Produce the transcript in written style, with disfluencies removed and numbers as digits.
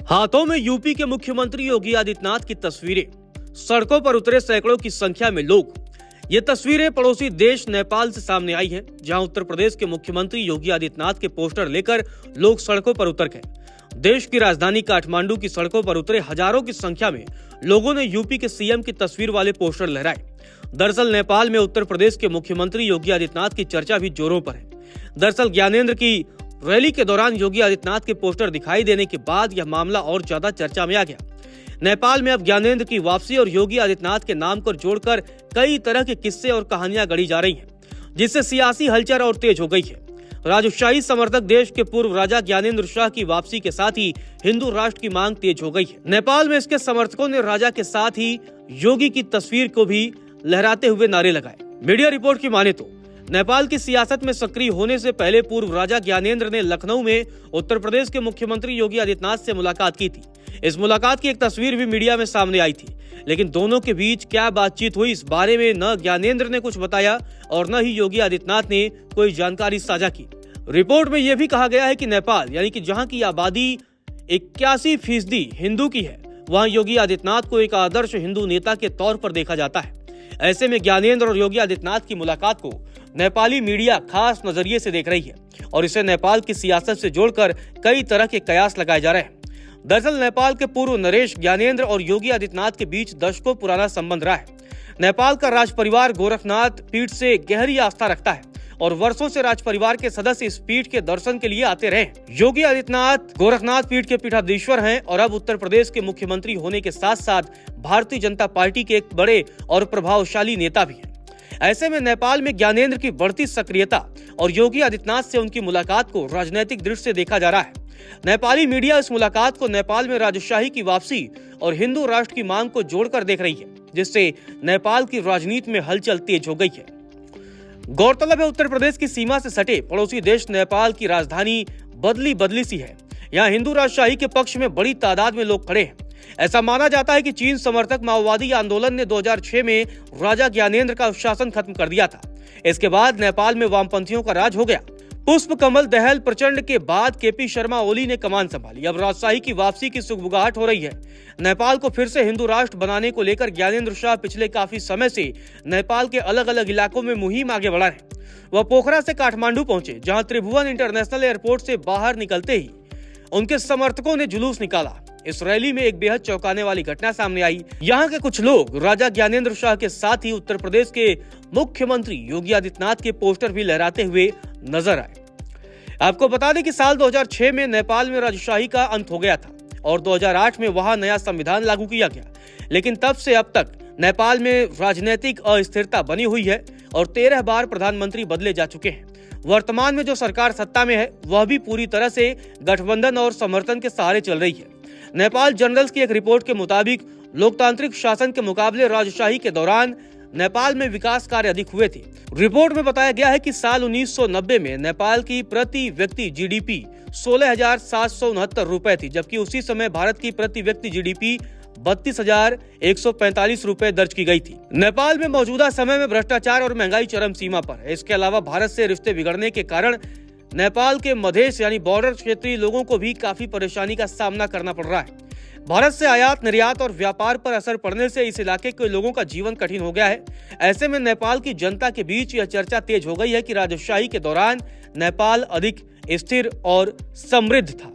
हाथों में यूपी के मुख्यमंत्री योगी आदित्यनाथ की तस्वीरें, सड़कों पर उतरे सैकड़ों की संख्या में लोग। ये तस्वीरें पड़ोसी देश नेपाल से सामने आई हैं, जहां उत्तर प्रदेश के मुख्यमंत्री योगी आदित्यनाथ के पोस्टर लेकर लोग सड़कों पर उतर गए। देश की राजधानी काठमांडू की सड़कों पर उतरे हजारों की संख्या में लोगों ने यूपी के सीएम की तस्वीर वाले पोस्टर लहराए। दरअसल नेपाल में उत्तर प्रदेश के मुख्यमंत्री योगी आदित्यनाथ की चर्चा भी जोरों पर है। दरअसल ज्ञानेंद्र की रैली के दौरान योगी आदित्यनाथ के पोस्टर दिखाई देने के बाद यह मामला और ज्यादा चर्चा में आ गया। नेपाल में अब ज्ञानेंद्र की वापसी और योगी आदित्यनाथ के नाम को जोड़कर कई तरह के किस्से और कहानियां गढ़ी जा रही हैं, जिससे सियासी हलचल और तेज हो गई है। राजशाही समर्थक देश के पूर्व राजा ज्ञानेंद्र शाह की वापसी के साथ ही हिंदू राष्ट्र की मांग तेज हो गई है। नेपाल में इसके समर्थकों ने राजा के साथ ही योगी की तस्वीर को भी लहराते हुए नारे लगाए। मीडिया रिपोर्ट की माने तो नेपाल की सियासत में सक्रिय होने से पहले पूर्व राजा ज्ञानेंद्र ने लखनऊ में उत्तर प्रदेश के मुख्यमंत्री योगी आदित्यनाथ से मुलाकात की थी। इस मुलाकात की एक तस्वीर भी मीडिया में सामने आई थी, लेकिन दोनों के बीच क्या बातचीत हुई, इस बारे में न ज्ञानेंद्र ने कुछ बताया और न ही योगी आदित्यनाथ ने कोई जानकारी साझा की। रिपोर्ट में यह भी कहा गया है कि नेपाल यानी कि जहां की आबादी 81% हिंदू की है, वहां योगी आदित्यनाथ को एक आदर्श हिंदू नेता के तौर पर देखा जाता है। ऐसे में ज्ञानेंद्र और योगी आदित्यनाथ की मुलाकात को नेपाली मीडिया खास नजरिए से देख रही है और इसे नेपाल की सियासत से जोड़कर कई तरह के कयास लगाए जा रहे हैं। दरअसल नेपाल के पूर्व नरेश ज्ञानेंद्र और योगी आदित्यनाथ के बीच दशकों पुराना संबंध रहा है। नेपाल का राज परिवार गोरखनाथ पीठ से गहरी आस्था रखता है और वर्षों से राज परिवार के सदस्य इस पीठ के दर्शन के लिए आते रहे। योगी आदित्यनाथ गोरखनाथ पीठ के पीठाधीश्वर हैं और अब उत्तर प्रदेश के मुख्यमंत्री होने के साथ साथ भारतीय जनता पार्टी के एक बड़े और प्रभावशाली नेता भी हैं। ऐसे में नेपाल में ज्ञानेंद्र की बढ़ती सक्रियता और योगी आदित्यनाथ से उनकी मुलाकात को राजनीतिक दृष्टि से देखा जा रहा है। नेपाली मीडिया इस मुलाकात को नेपाल में राजशाही की वापसी और हिंदू राष्ट्र की मांग को जोड़कर देख रही है, जिससे नेपाल की राजनीति में हलचल तेज हो गई है। गौरतलब है, उत्तर प्रदेश की सीमा से सटे पड़ोसी देश नेपाल की राजधानी बदली सी है। यहाँ हिंदू राजशाही के पक्ष में बड़ी तादाद में लोग खड़े हैं। ऐसा माना जाता है कि चीन समर्थक माओवादी आंदोलन ने 2006 में राजा ज्ञानेंद्र का शासन खत्म कर दिया था। इसके बाद नेपाल में वामपंथियों का राज हो गया। पुष्प कमल दहल प्रचंड के बाद केपी शर्मा ओली ने कमान संभाली। अब राजशाही की वापसी की सुगबुगाहट हो रही है। नेपाल को फिर से हिंदू राष्ट्र बनाने को लेकर ज्ञानेंद्र शाह पिछले काफी समय से नेपाल के अलग अलग इलाकों में मुहिम आगे बढ़ा रहे। वह पोखरा से काठमांडू पहुंचे, जहां त्रिभुवन इंटरनेशनल एयरपोर्ट से बाहर निकलते ही उनके समर्थकों ने जुलूस निकाला। इस रैली में एक बेहद चौंकाने वाली घटना सामने आई। यहाँ के कुछ लोग राजा ज्ञानेंद्र शाह के साथ ही उत्तर प्रदेश के मुख्यमंत्री योगी आदित्यनाथ के पोस्टर भी लहराते हुए नजर आए। आपको बता दें कि साल 2006 में नेपाल में राजशाही का अंत हो गया था और 2008 में वहां नया संविधान लागू किया गया, लेकिन तब से अब तक नेपाल में राजनीतिक अस्थिरता बनी हुई है और 13 बार प्रधानमंत्री बदले जा चुके हैं। वर्तमान में जो सरकार सत्ता में है वह भी पूरी तरह से गठबंधन और समर्थन के सहारे चल रही है। नेपाल जर्नल्स की एक रिपोर्ट के मुताबिक लोकतांत्रिक शासन के मुकाबले राजशाही के दौरान नेपाल में विकास कार्य अधिक हुए थे। रिपोर्ट में बताया गया है कि साल 1990 में नेपाल की प्रति व्यक्ति जीडीपी 16,769 रुपए थी, जबकि उसी समय भारत की प्रति व्यक्ति जीडीपी 32,145 रुपए दर्ज की गई थी। नेपाल में मौजूदा समय में भ्रष्टाचार और महंगाई चरम सीमा पर है। इसके अलावा भारत से रिश्ते बिगड़ने के कारण नेपाल के मधेश यानी बॉर्डर क्षेत्रीय लोगों को भी काफी परेशानी का सामना करना पड़ रहा है। भारत से आयात निर्यात और व्यापार पर असर पड़ने से इस इलाके के लोगों का जीवन कठिन हो गया है। ऐसे में नेपाल की जनता के बीच यह चर्चा तेज हो गई है कि राजशाही के दौरान नेपाल अधिक स्थिर और समृद्ध था।